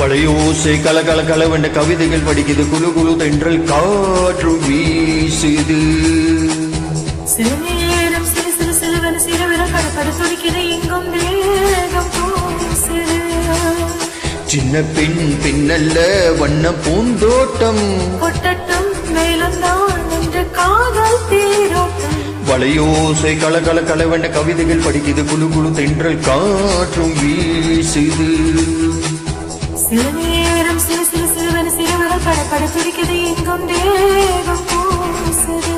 வளையோசை கலகல கலவென்ற கவிதைகள் படிக்குது, குழு குழு தென்றல் காற்று வீசுது. சில நேரம் சிறு சிறு சிறுவன சிறுவிர கடப்பட துடிக்குது, எங்கும் தேகம் பூசுது. சின்ன பெண் பெண்ணல்ல வண்ண பூந்தோட்டம், கொட்டட்டும் மேலந்தான் என்று காதல் தேரோட்டம். வளையோசை கலகல கலவென்ற கவிதைகள் படிக்குது, குழு குழு தென்றல் காற்றும் வீசுது. சில நேரம் சிறு சிறு சிறுவன சிறுவிர கடப்பட துடிக்குது, எங்கும் தேகம் பூசுது.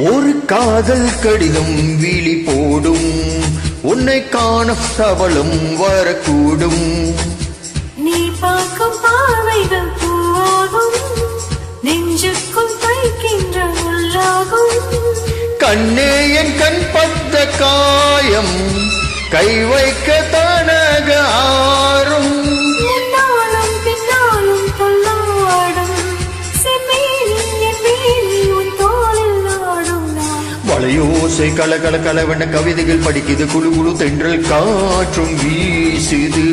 ஒரு காதல் கடிதம் விழி போடும், உன்னை காண அவளும் வரக்கூடும். நீ பார்க்கும் பார்வைகள் பூவாகும், நெஞ்சுக்கும் தைக்கின்ற உள்ளாகும். கண்ணே என் கண் பத்த காயம், கை வைக்க தனக ஆறும். முன்னாலும் பின்னாலும் தொல்லாடும், செம்மேனி என் வேலி உன் தோளில் ஆடும் நான். வளையோசை கலகல கலவென்ற கவிதைகள் படிக்குது, குழு குழு தென்றல் காற்றும் வீசுது.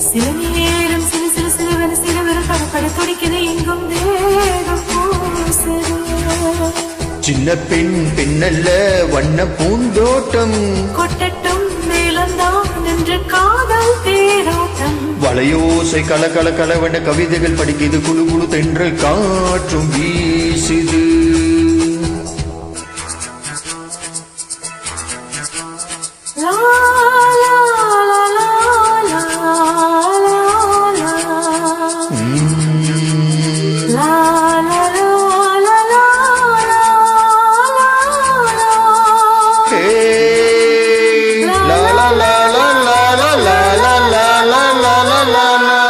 சில நேரம் சிறு சிறு சிறுவன சிறுவர கடப்பட துடிக்குது, எங்கும் தேகம் பூசுது. சின்ன பெண் பெண்ணல்ல வண்ண பூந்தோட்டம், கொட்டட்டும் மேலந்தான் என்று காதல் தேரோட்டம். வளையோசை கலகல கலவென்ற கவிதைகள் படிக்குது, குழு குழு தென்றல் காற்றும் வீசுது. லா லா லா லா லா லா. லா லா லா லா லா லா. ஹே லா லா லா லா லா லா லா லா லா லா லா லா.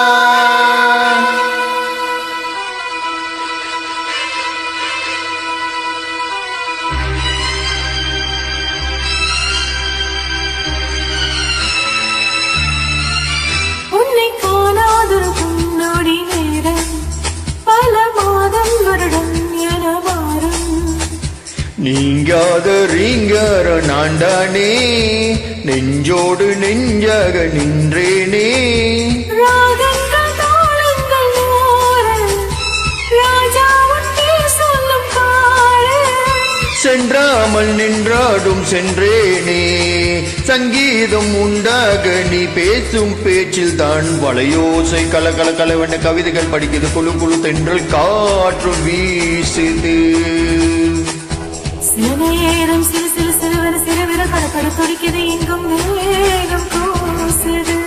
உன்னை காணாதொரு பொன்னோடி நேரம், பல மாதம் வருடம் என மாறும். நீங்காத ரீங்கார நான்தானே, நெஞ்சோடு நெஞ்சாக நின்றேனே. ராகங்கள் தாளங்கள் நூறு, ராஜா உன் பேர் சொல்லும் பாரு. சென்றாமல் நின்றாடும் சென்றேனே, சங்கீதம் உண்டாக நீ பேசும் பேச்சில் தான். வளையோசை கலகல கலவென்ற கவிதைகள் படிக்குது, குழு குழு தென்றல் காற்று வீசுது. சில நேரம் சிறு சிறு சிறுவன சிறுவிர கடப்பட துடிக்குது, எங்கும் வேகம் கூசுது.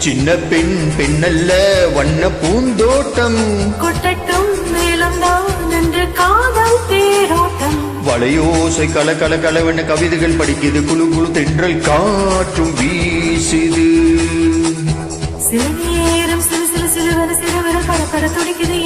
சின்ன பெண் பெண்ணல்ல வண்ண பூந்தோட்டம், கொட்டட்டும் மேலந்தான் என்று காதல் தேரோட்டம். வளையோசை கலகல கலவென்ற கவிதைகள் படிக்குது, குழு குழு தென்றல் காற்றும் வீசுது. சில நேரம் சிறு சிறு சிறுவன சிறுவிர கடப்பட துடிக்குது,